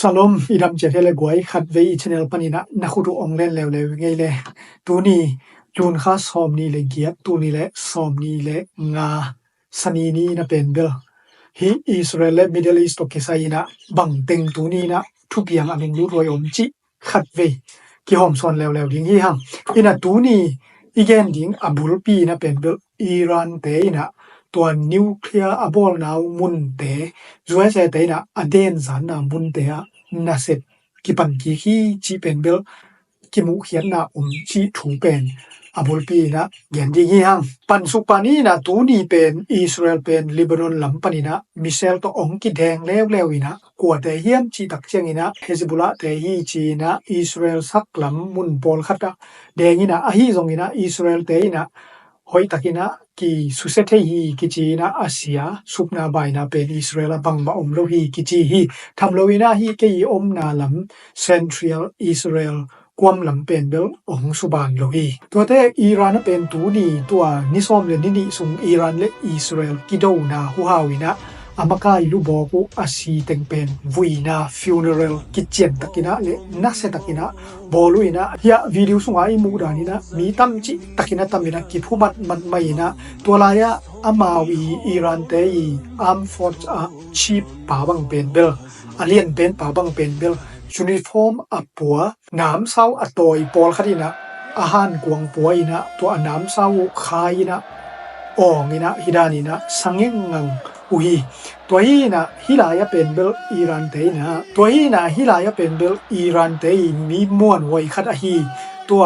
Salom idam chetele guai khat ve channel panina nakhutu onglen lewle ngeile tuni chun kha som ni le giap tuni le som ni le nga sani ni na penbel hi Israel le Middle East to kesaina bangteng tuni na thupiang aming lu roi omchi khat ve ki hom son lewle ding hi hang ina tuni igen ding abul pi na penbel Iran te inaตัวนิวเคลียร์อบอลนาวมุนเตจวยเสเตนะอเดนสันนามุนเตอะนาเซตกิปันกิฮีจีเป็นเบลกิมุเขียนนาจีถูเป็นอบอลปีนะเย็นดีงี้ฮังปันสุปานีนะตูนี่เป็นอิสราเอลเป็นลิบานอนลำปานีนะมิเชลตัวองกิแดงแล้วอีนะกว่าแต่เฮียมจีตักเชียงอีนะเฮซิบุละแต่ฮีจีนะอิสราเอลสักลำมุนบอลคัดอะแดงอีนะอะฮีซงอีนะอิสราเอลเตอีนะหอยตักอีนะki susete hi kichi na Asia supna baina pen Israel bangba omlo hi kichi hi thamloina hi ke i omna lam Central Israel kwam lam pen bel ong suban lo hi tote Iran pen tu ni tua nisom le ni sung Iran le Israel kido na hu hawina amaka ilu boku asi tengpen vuina funeral kitchen takina le nase takina boluina ya video sunga I mudani na mi tamchi takina tamina ki phumat man maina tolaya amawi Iran te armed force a chief pawang pen bel alien pen pawang pen bel uniform apua nam sau atoi pol khadina ahan kuang puaina to anam sau khaina ongina hidanina sangengang uhiตัวฮีนะฮิลายะเป็นเบลอิรันเตนะตัวฮีนะฮิลายะเป็นเบลอิรันเตมีม่วนไว้คัดอะฮีตัว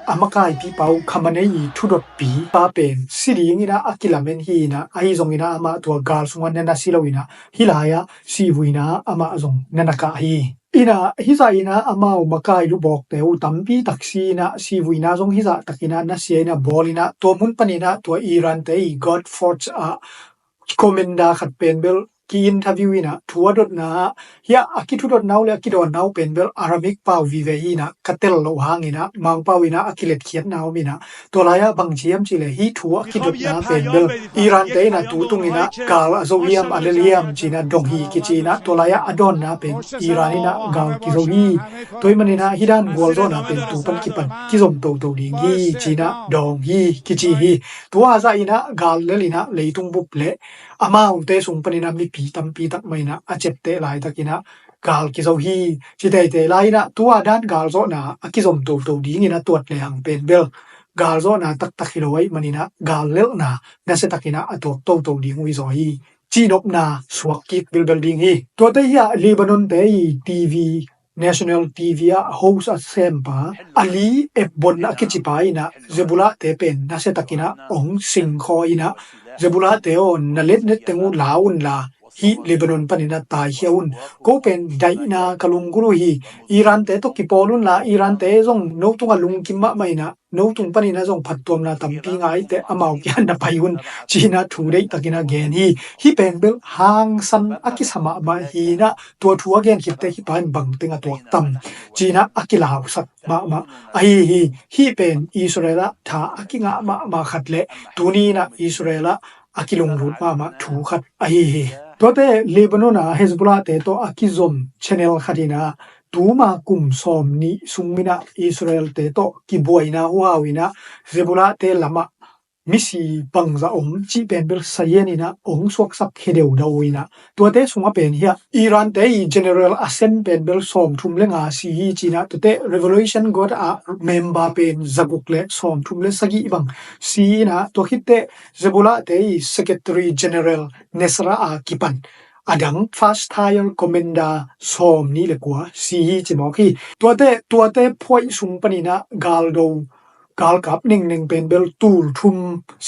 อามะกายปีเปาคำมันให้ทุดปีปาเป็นสิริงินะอะกิลาเมนฮีนะอะฮีซงงินะอะมาตัวกาลสุงวันนะสิลวินะฮิลายะซีวินะอะมาซงนันกะฮีอินะฮิซาอินะอะมามะกายลุบอกเตอุตัมปีตักซีนะซีวินะซงฮิซาตักินะนะเสียนะบอลินะตัวมุนปะนีนะตัวอิรันเตGod Force a komenda khat penbel ki interview ina thuadot na ya akithudot naw le akidon naw penbel Arabic paw vive ina katel lo hangina mang pawina akilet khiat naw mina tolaya bangjiam chile hi thu akidot na penbel Iran te na tu tungina kal azowiam aleliam china donghi kichina tolaya adon na pen Iran ina gal kizowi toimanina hidan golzona pen tu pan kipan kizom to ding hi china donghi kichi hi tuwa za ina gal lelina leitung bup le ama unte sung panina mi pi tampi tak maina achette lai takina gal ki zo hi chitei te lai na tua dan gal zo na akizom to ding ina tuat le hang pen bel gal zo na tak takhiloi manina gal lel na nase takina atok to ding wi zo hi chinop na suak ki building hi to te hi Lebanon te TV National TV host at sempa ali ebon akichipa ina zebula te pen nase takina ong singkho ina zebula teo nalet net tengu laun la hi Lebanon panina tai hiaun ko pen daina kalunguru hi Iran te to kipolun la Iran te jong no tunga lungkimma maina no tung panina jong phattom na tampi ngai te amau kyan na payun china thurei takina gen hi pen bel hang san akisama ba hi na to thu again hitte hi pan bangtenga to tam china akilau sat ma hi pen Israel tha akinga ma khatle tuni na Israel akilung rut ma thu khat hi tote Lebanon a Hezbollah te to akizom channel khadina tuma kum som ni sungmina Israel te to kiboina huawina Hezbollah te lama misi bangza chi pen bel sayenina ong swak sak hedeu dawina tote sunga pen hi Iran te General Assem pen bel som thumlenga si hi china tote revolution god a member pen zagukle som thumle sagi bang si na to hitte Hezbollah te Secretary General Nesra a kipan adang fast tire commander som ni le kwa si hi chimoki tote phoi sung panina galdo gal kap ning pen bel tul thum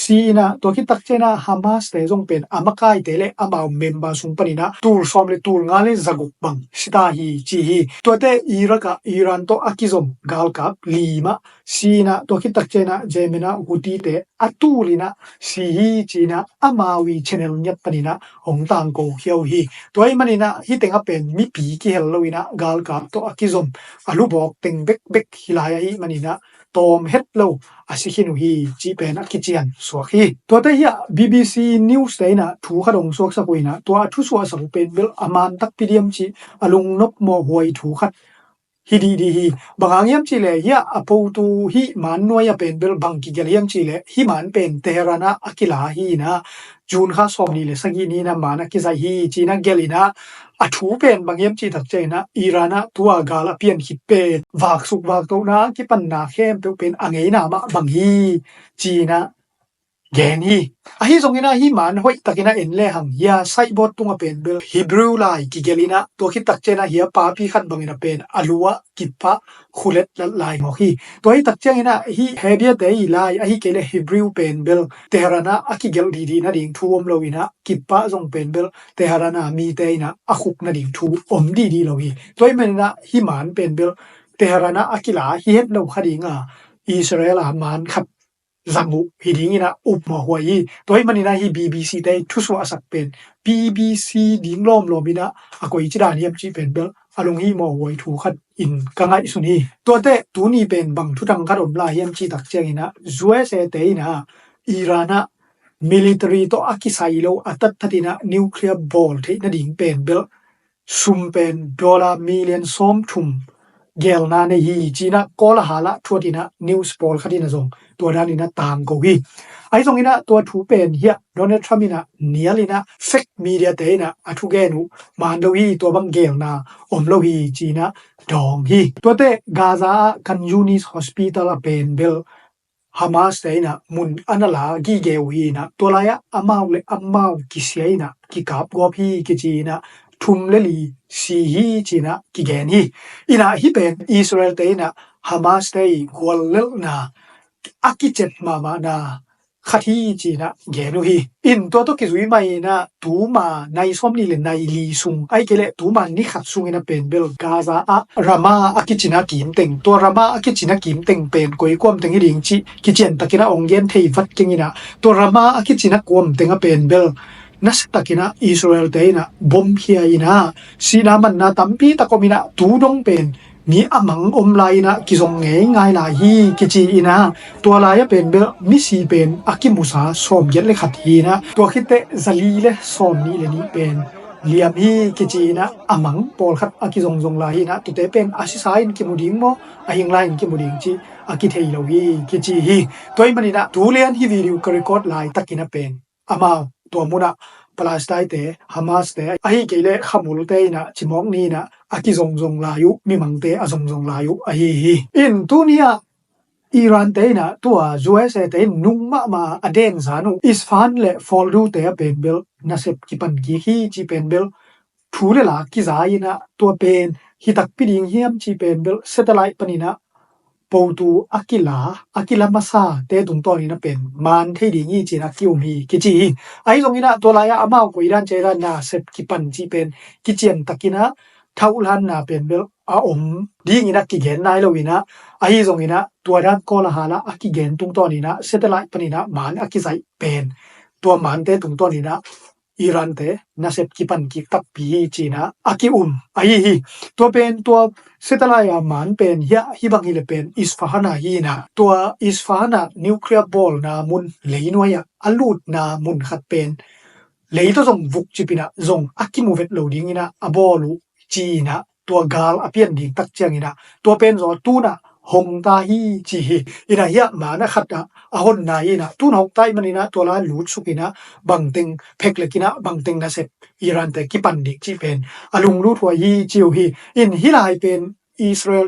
sina to ki tak chena Hamas te jong pen amakai te le amau member sung panina tul som le tul nga le zaguk bang sita hi chi hi tote Iraka Iran to akizom gal kap lima sina to ki tak chena Jemena Houthi te atulina si hi china amawi channel nyat panina hongtang ko hiau hi toy manina hi tenga pen mi pi ki helloina gal kap to akizom alubok teng bek hilaya hi manina ตอมเฮ็ดโลอาสิคินุฮีจีเป็นอักกิเจียนสวกฮีตัวเตย BBC News ไดนะถูขดงสวกสกุยนะตัวทุสวสกุเป็นเบลอามานตักปิเดียมจีอลุงนบมอหวยถูขัดฮิดีดีฮีบางอย่างจีเลยยะอปูตูฮีมันนวยเป็นเบลบางกิเกลียมจีเลยฮีมันเป็นเตหรานะอักิลาฮีนะจูนข้าสอบนี่เลยสักยีนี้นะมานะกิไซฮีจีนะเกลีนะอถูเป็นบางอย่างจีตักใจนะอิรานะตัวกาลเปียนคิดเป็นวากสุกวากโตนะกิปันนาเข้มเป็นอังเงนะมาบางฮีจีนะแกนี่ฮีทรงนะฮีมันห้อยตักนะเอ็นเลหังยาไซบอตตุงเป็นเบลฮิบรูไลกิเกลีนะตัวคิดตักใจนะเฮียปาพีขัดบางนะเป็นอลัวกิปะคุเลตละลายหมอฮีตัวฮีตักใจนะฮีเฮเบียเตยไลฮีเกเลฮิบรูเป็นเบลเตหรานะอักิเกลดีๆนะดิ่งทูอมโลวินะกิปะทรงเป็นเบลเตหรานะมีเตยนะอคุกนะดิ่งทูอมดีๆโลวีตัวฮีมันนะฮีมันเป็นเบลเตหรานะอักิลาฮีเฮ็ดโลคดิงอิสราเอลมันขัดจังุฮิดิงินะอุปมาหวยตัวมันนี่นะฮี BBC ได้ทุสวาสักเป็น BBC ดิ่งล้อมโลมินะอะกอยจิดานิยมจีเป็นเบลอลงฮีมาหวยถูขัดอินกังไงสุนีตัวเตตัวนี้เป็นบังทุดังกัดอมลาเฮียมจีตักเจงินะจัวเซเตยนะอิรานะmilitary ตัวอากิไซโลอัตตัดินะนิวเคลียร์บอลที่นะดิ่งเป็นเบลซุมเป็น$มิลเลียนซอมทุมเกลนาในฮีจีนะกอลหาละทัวดินะนิวส์โพลคดินะซงตัวด้านนี้นะตามกูฮีไอ้ตรงนี้นะตัวถูเป็นเฮียโดนัลด์ทรัมป์นะเนียลินะเฟกมีเดียเตนะอทุเกนุมานโลฮีตัวบังเกลนาอมโลฮีจีนะดองฮีตัวเตกาซาคันยูนิสฮอสพิทอลเป็นเบลฮามาสเตนะมุนอันลากีเกวีนะตัวลายะอามาวเลอามาวกิเซียนะกิกาบกอพีกิจีนะทุมเลลีซีฮีจีนะกิเกนฮีอินาฮิเป็นอิสราเอลเตนะฮามาสเตกัวเลลนาอากิเจ็ดมานาขัดฮีจีนะเกนุฮีอินตัวตุกิซุยไม่นะตูมาในส้มนี่เลยในลีซุงไอเกเลตูมานี่ขัดซุงนะเป็นเบลกาซาอะรามาอากิจินะกิมเต็งตัวรามาอากิจินะกิมเต็งเป็นกวยกวมเต็งฮิดิงจิกิเจนตะกินะองเย็นเทฟัดเกงินะตัวรามาอากิจินะกวมเต็งเป็นเบลนัสตะกินะอิสราเอลเตนะบอมเฮียอินะสีนามันนะตัมปีตะกมินะตูดงเป็นมีอมังอมไลนะกิซงเงง่ายลาฮีกิจีอินะตัวลายเป็นเบมิซีเป็นอากิมุสาสมเย็นเลขัดฮีนะตัวคิดเตซาลีเลสมนี้เลนี้เป็นเลียมฮีกิจีนะอมังปอลขัดอากิซงลาฮีนะตัวเตเป็นอาชิซายนกิมุดิงโมอาหิงไลน์กิมุดิงจีอากิเทยโลฮีกิจีฮีตัวมันนี่นะตูเลียนฮีวิดีโอกรีคอร์ดไลน์ตะกินะเป็นอามาวตัวมุนะปลาสไตเตฮามาสเตไอเกเลขมุลเตนะจิมองนี่นะอากิซงลายุมีมังเตอซงลายุไอฮีอินตัวนี้อิรันเตนะตัวจูเอสเตนุ่งมาอเดนซานุอิสฟานเลฟอลดูเตเป็นเบลนาเซปกิปันกีฮีจีเป็นเบลทูเรลากิซายนะตัวเป็นฮิตักปิดิงเฮียมจีเป็นเบลเซตไลท์ปนินะปูตูอากิลามาซาเตตุงตอนี้นะเป็นมันเทดิงีจีนะกิวมีกิจีไอตรงนี้นะตัวลายอามาวกุยดันเจรานาเซปกิปันจีเป็นกิเจียนตะกินะเท่าลันนาเป็นเบลอาอมดีงี้นะกิเกนนายโลวินะไอตรงนี้นะตัวด้านกอลหาละอากิเกนตุงตอนี้นะเซตไลท์ปนินะมันอากิไซเป็นตัวมันเตตุงตอนี้นะอิรันเตนาเซปกิปันกิตักปีจีนะอากิไอฮีตัวเป็นตัวเซตไลท์มันเป็นฮิบังฮิเลเป็นอิสฟาฮานาฮีนะตัวอิสฟาฮานานิวเคลียร์บอลนามุนเลยนวยอลูดนามุนขัดเป็นเลยตัวส่งวุกจิปินะส่งอากิมูเวตโลดิ้งนะอบอลูจีนะตัวกาลอเปียนดิ้งตักเจียงนะตัวเป็นซอตูนะหงตาฮีจีอินะมานะขัดอะหนนายนะตูนหงตายมันนะตัวละลูดสุกินะบังเต็งเพกเลกินะบังเต็งนะเซปอิรันเตกิปันดิกจีเป็นอลุงลูดหัวฮีจิวฮีอินฮิลายเป็นอิสราเอล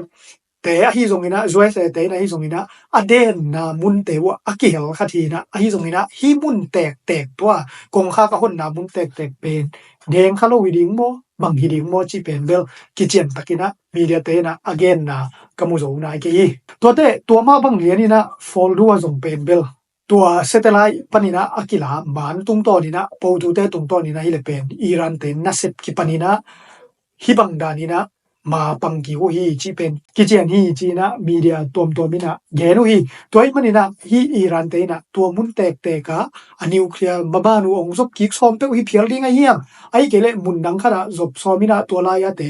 แต่ฮีทรงนี้นะจวยเสแต่นะฮีทรงนี้นะอเดนนะมุนเตวะอากิเฮลคาทีนะฮีทรงนี้นะฮีมุนแตกตัวกงค่ากะหนนะมุนแตกเป็นเดงคาโลวิดิงโมบังฮิดิงโมจีเป็นเบลกิเจียนตะกินะมีเดียเตนะอเกนนะกมุโซนายกีตัวมาบังเรียนี่นะฟอลดัวส่งเป็นเบลตัวเซตไลท์ปนินะอากิลามันตุงตอนี่นะโปตูเตตุงตอนี่นะฮิเลเป็นอิรันเตนะเซปกิปนินะฮิบังดานี่นะ มาปังกิโหฮีจีเป็นกิเจียนฮีจีนะมีเดียตัวมินะแกนุฮีตัวมันนี่นะฮีอิหร่านเตนะตัวมุนแตกกะอันนิวเคลียร์มาบ้านูองซบกิกซอมเปฮีเพียลดิงไอเฮียมไอเกเลมุนดังขะดะซบซอมินะตัวลายะเต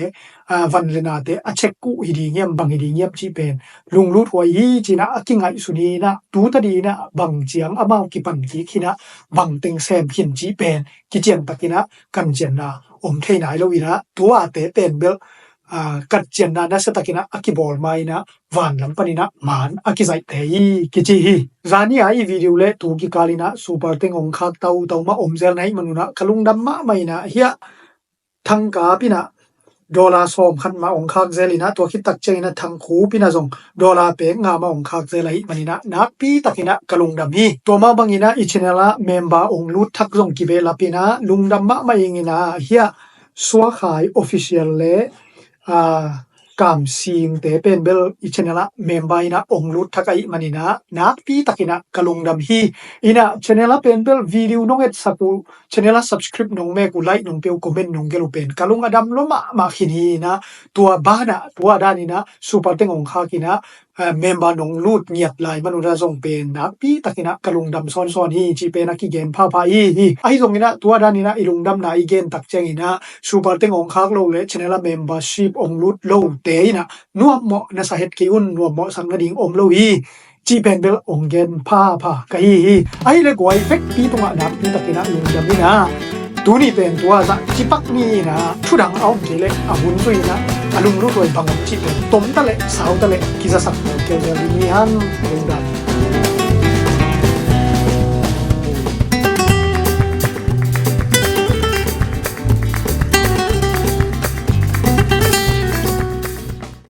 วันเลนาเตอเช็กกูฮีดีเงียมบังฮีดีเงียมจีเป็นลุงรูดหัวฮีจีนะกิงไอสุนีนะตูตะดีนะบังเจียงอะมากิปันกิคินะบังเต็งแซมหินจีเป็นกิเจียนตะกินะกันเจียนนะอมเทไหนแล้ววีนะตัวเตเป็นเบลกัดเจียนนะสตะกินะอกิบอลไมนะวันลำปนินะมันอกิไซเตยกิจิฮีจานี่ไอวิดีโอเลตูกิกาลินะซูเปอร์เต็งองคักเตามาอมเซลไหนมนุนะคลุงดำมะไม่นะเฮียทังกาปินะดอลลาร์ซอมขันมาองคักเซลินะตัวคิดตักเจนะทังคูปินะซงดอลลาร์เปงงามาองคักเซลไหมันนะนักปีตักินะคลุงดำฮีตัวมาบังอินะอิชเนละเมมบาองลุดทักซงกิเบลาปินะลุงดำมะไม่ยินะเฮียสัวขายออฟฟิเชียลเลกามซิงเตเป็นเบลอิชเนละเมมบาอินะองลุดทักไอมันนะนักปีตักินะคลุงดำฮีอินะชแนลละเป็นเบลวิดีโอน้องเอ็ดสักูชแนลละ subscribe น้องแม่กูไลค์น้องเปียวคอมเมนต์น้องเกลูเป็นคลุงอดัมลมะมาขินีนะตัวบ้านะตัวด้านนี้นะซูเปอร์เต็งองคากินะเมมบาน้องลูดเงียบลายมนุษย์ส่งเป็นนักปีตักินะคลุงดำซ้อนฮีจีเป็นนักกิเกนพาฮีไอส่งนี่นะตัวด้านนี้นะอีลุงดำนะอีเกนตักเจงนะซูเปอร์เต็งองคาโลเลชแนลละเมมเบอร์ชิพองลูดโลเตยนะนัวเหมาะนะสาเหตุกิอุนนัวเหมาะสังกะดิงอมโลฮีจีเป็นเบลองเกนพากะฮีไอเลกวยเฟกปีตรงนักปีตักินะลุงดำนี่นะตัวนี้เป็นตัวจะจิปักนี่นะทุดังเอาเกเลอาบุนซุยนะอลุงรู้ตัวบังจีเป็นต้มตะเลสาวตะเลกิจะสักเกลเกลินีฮันลุงดำ